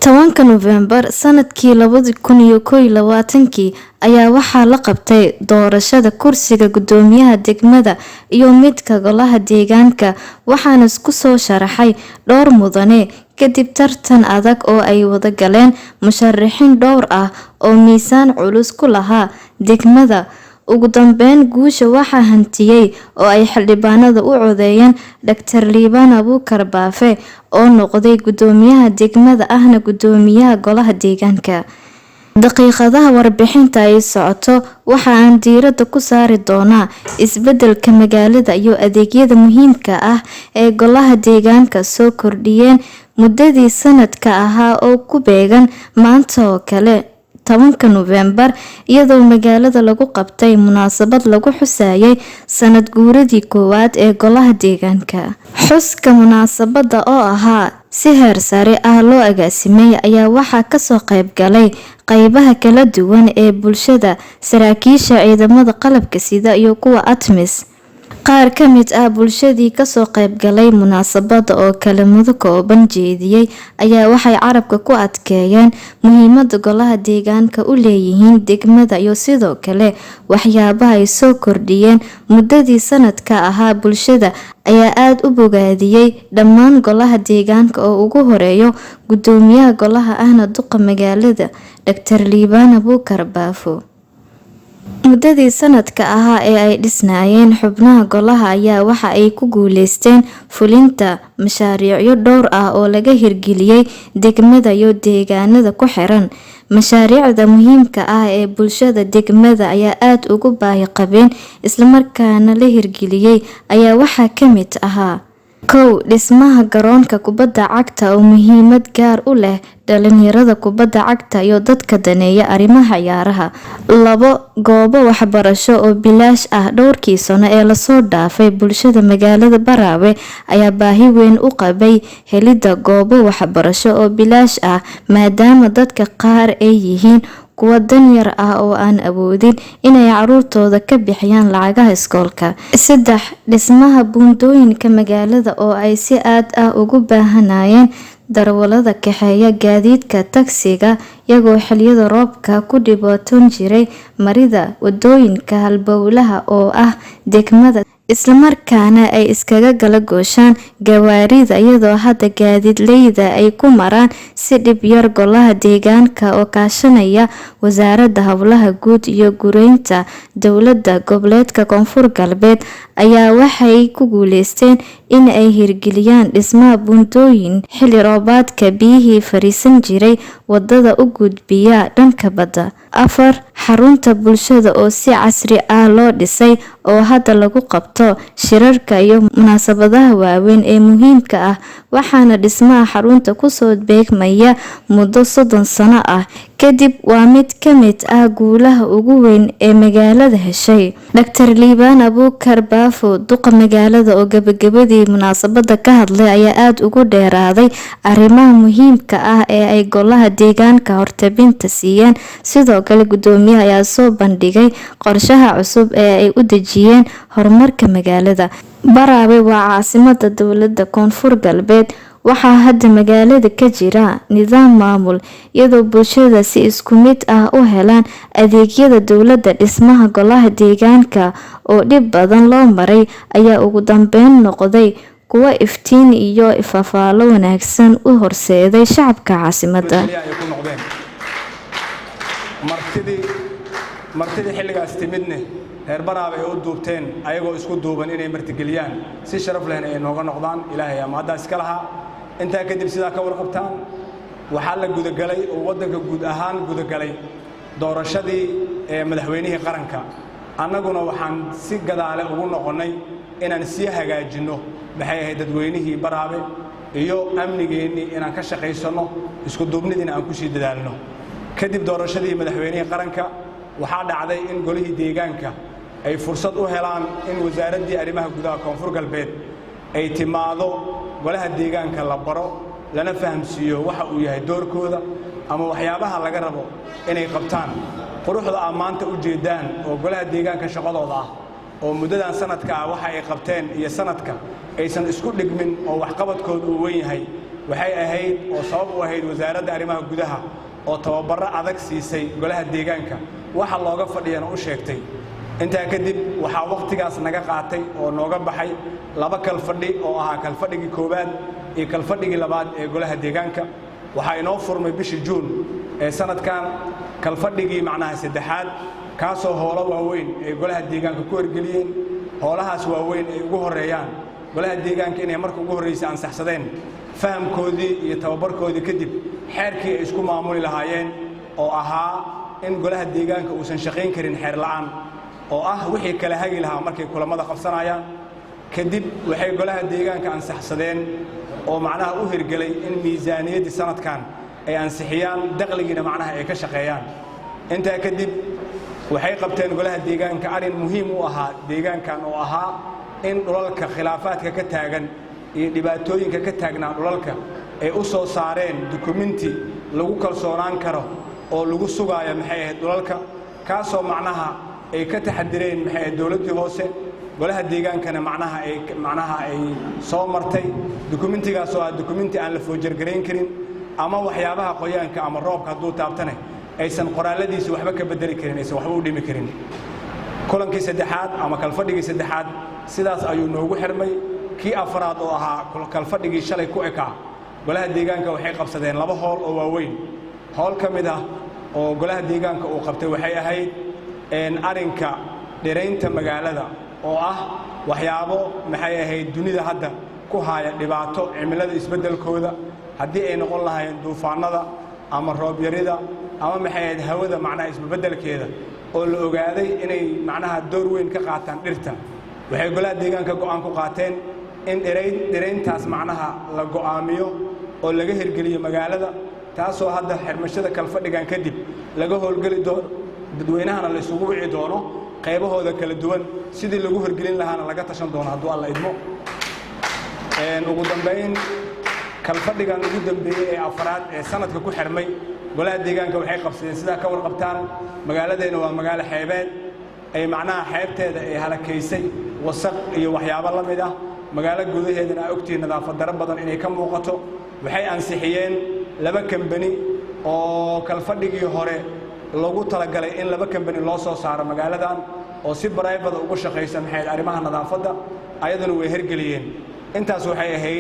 10 November sanadkii 2021 ayaa waxaa la qabtay doorashada kursiga gudoomiyaha degmada iyo midka golaha deegaanka waxaana isku soo sharaxay dhowr mudane kadib tartan adag oo ay wada galeen musharaxiin dhowr ah oo miisaan culus ku lahaa degmada. ugu dambeyn guusha waxaa hantiyay oo ay xildhibaanada u codeeyeen Dr. Liibaan Abuukar Baafe oo noqday gudoomiyaha degmada ahna gudoomiyaha golaha deegaanka. daqiiqadaha warbixinta ay socoto waxa aan diiradda ku saari doonaa isbedelka magaalada iyo adeegyada muhiimka ah ee golaha deegaanka soo kordhiyeen muddadii sanadka ahaa oo ku beegan maanta oo kale 10 November iyadoo magaalada lagu qabtay munaasabad lagu xusayay sanad guuradii koowaad ee golaha deegaanka. xuska munaasabada oo ahaa si heer sare ah loo agaasimay ayaa waxaa kasoo qayb galay qaybaha kala duwan ee bulshada, saraakiisha ciidamada qalabka sida iyo kuwa ATMIS. qaar ka mid ah bulshadii kasoo qayb galay munaasabada oo kalamado kooban jeediyay ayaa waxay carabka ku adkeeyeen muhiimada golaha deegaanka u leeyihiin degmada iyo sidoo kale waxyaabaha ay soo kordhiyeen muddadii sanadka ahaa. bulshada ayaa aad u bogaadiyay dhammaan golaha deegaanka oo ugu horeeyo gudoomiyaha golaha ahna duqa magaalada Dr. Liibaan Abuukar Baafe. muddadii sanadka ahaa ee ay dhisnaayeen xubnaha golaha ayaa waxa ay ku guuleysteen fulinta mashaariicyo dhowr ah oo laga hirgeliyay degmada iyo deegaanada ku xiran. mashaariicda muhiimka ah ee bulshada degmada ayaa aad ugu baahi qabeen isla markaana la hirgeliyay ayaa waxaa ka mid ahaa: 1. dhismaha garoonka kubadda cagta oo muhiimad gaar u leh dhalinyarada kubadda cagta iyo dadka daneeya arrimaha ciyaaraha. 2. goobo waxbarasho oo bilaash ah. dhowrkii sano ee lasoo dhaafay bulshada magaalada Baraawe ayaa baahi weyn u qabay helidda goobo waxbarasho oo bilaash ah maadaama dadka qaar ay yihiin kuwa danyar ah oo aan awoodin inay caruurtooda ka bixiyaan lacagaha iskoolka. 3. dhismaha buundooyinka magaalada oo ay si aad ah ugu baahanayeen darawalada kaxeeya gaadiidka taksiga iyagoo xilliyada roobka ku dhibaatoon jiray marida wadooyinka halbowlaha oo ah degmada isla markaana ay iskaga gala gooshaan gawaarida iyadoo hadda gaadiidleyda ay ku maraan si dhib yar. golaha deegaanka oo kaashanaya wasaaradda howlaha guud iyo gureynta dowladda goboleedka Koonfur Galbeed ayaa waxay ku guuleysteen in ay hirgeliyaan dhismaha buundooyin xilli roobaadka biyihii fariisan jiray wadada u gudbiya dhanka badda. 4. xarunta bulshada oo si casri ah loo dhisay oo hadda lagu qabto shirarka iyo munaasabadaha waaweyn ee muhiimka ah waxaana dhismaha xarunta kusoo beegmaya muddo 30 sano ah kadib. waa mid ka mid ah guulaha ugu weyn ee magaalada heshay. Dr. Liibaan Abuukar Baafe duqa magaalada oo gabagabadii munaasabada ka hadlay ayaa aad ugu dheeraaday arrimaha muhiimka ah ee ay golaha deegaanka hortabinta siiyeen. sidoo kale gudoomiyaha ayaa soo bandhigay qorshaha cusub ee ay u dejiyeen horumarka magaalada. Baraawe waa caasimadda dowladda Koonfur Galbeed waxaa hadda magaalada ka jira nidaam maamul iyadoo bulshada si isku mid ah u helaan adeegyada dowladda. dhismaha golaha deegaanka oo dhib badan loo maray ayaa ugu dambeyn noqday kuwa iftiin iyo ifafaalo wanaagsan u horseeday shacabka caasimadda. martidii xilligaas timidne reer Baraawe ay u duubteen ayagoo isku duuban inay martigeliyaan si sharaf leh ay nooga noqdaan. ilaahay ama hadda iska lahaa intaa kadib sidaa ka warqabtaan waxaa la gudagalay oo wadanka guud ahaan gudagalay doorashadii madaxweynihii qaranka. annaguna waxaan si gadaale ugu noqonay inaan sii hagaajino maxay ahayd dadweynihii Baraawe iyo amnigeennii inaan ka shaqaysano isku duubnidiina aan ku sii dadaalno. kadib doorashadii madaxweynihii qaranka waxaa dhacday in golihii deegaanka ay fursad u helaan in wasaaraddii arrimaha gudaha Koonfur Galbeed ay timaado golaha deegaanka la baro lana fahamsiiyo waxa uu yahay doorkooda ama waxyaabaha laga rabo inay qabtaan. quruxda aan maanta u jeedaan oo golaha deegaanka shaqadooda ah oo muddadan sanadka ah waxa ay qabteen iyo sanadka aysan isku dhigmin oo waxqabadkoodu uu weyn yahay waxay ahayd oo sabab u ahayd wasaaradda arrimaha gudaha oo tababarro adag siisay golaha deegaanka waxa looga fadhiyana u sheegtay intaa kadib waxaa waqtigaas naga qaatay oo nooga baxay laba kalfadhi oo ahaa kalfadhigii koowaad iyo kalfadhigii labaad ee golaha deegaanka waxaa inoo furmay bishii juun ee sanadkan kalfadhigii macnaha saddexaad kaasoo howlo waaweyn ee golaha deegaanka ku hirgeliyeen howlahaas waaweyn ay ugu horeeyaan golaha deegaanka inay marka ugu horreysay ansaxsadeen fahamkoodii iyo tababarkoodii kadib xeerkii ay isku maamuli lahaayeen oo ahaa in golaha deegaanka uusan shaqayn karin xeer la'aan oo ah wixii kala hagi lahaa markay kulamada qabsanayaan kadib waxay golaha deegaanka ansaxsadeen oo macnaha u hirgelay in miisaaniyaddii sanadkan ay ansixiyaan dakhligiina macnaha ay ka shaqeeyaan intaa kadib waxay qabteen golaha deegaanka arrin muhiim u ahaa deegaankan oo ahaa in dhulalka khilaafaadka ka taagan iyo dhibaatooyinka ka taagnaa dhulalka ay u soo saareen dukumenti lagu kalsoonaan karo oo lagu sugaayo maxay ahayd dhulalka kaasoo macnaha ay ka taxadireen maxay ahayd dowladdii hoose golaha deegaankana macnaha ay soo martay dukumentigaasoo ah dukumenti aan la foojargarayn karin ama waxyaabaha qoyaanka ama roobka hadduu taabtane aysan qoraalladiisa waxba ka bedeli karin aysan waxba u dhimi karin kulankii saddexaad ama kalfadhigii saddexaad sidaas ayuu noogu xirmay kii afraad oo ahaa kalfadhigii shalay ku ekaa golaha deegaanka waxay qabsadeen laba howl oo waaweyn howl ka mid ah oo golaha deegaanka uu qabtay waxay ahayd arrinka dhiraynta magaalada oo ah waxyaabo maxay ahayd dunida hadda ku haya dhibaato cimilada isbeddelkooda haddii ay noqon lahaayeen duufaanada ama roobyarida ama maxay ahayd hawada macnaha isbeddelkeeda oo la ogaaday inay macnaha door weyn ka qaataan dhirta waxay golaha deegaanka go'aan ku qaateen in dhirayntaas macnaha la go'aamiyo oo laga hirgeliyo magaalada taasoo hadda xirmashada kalfadhigan kadib laga howlgeli doono dadweynahana la isugu wici doono qaybahooda kala duwan sidii lagu hirgelin lahaana laga tashan doono hadduu alla idmo ugu dambayn kalfadhigan ugu dambeeyey ee afraad ee sanadka ku xirmay golaha deegaanka waxay qabsadeen sidaa ka warqabtaan magaaladeena waa magaalo xeebeed ay macnaha xeebteeda ay halakaysay wasaq iyo waxyaabo la mid ah magaalo gudaheedana ay ogtihiin nadaafad darro badan inay ka muuqato waxay ansixiyeen laba kambani oo kalfadhigii hore lagu talagalay in laba kambani loo soo saaro magaaladan oo si baraybada ugu shaqaysa maxay arrimaha nadaafadda ayaduna way hirgeliyeen intaas waxay ahayd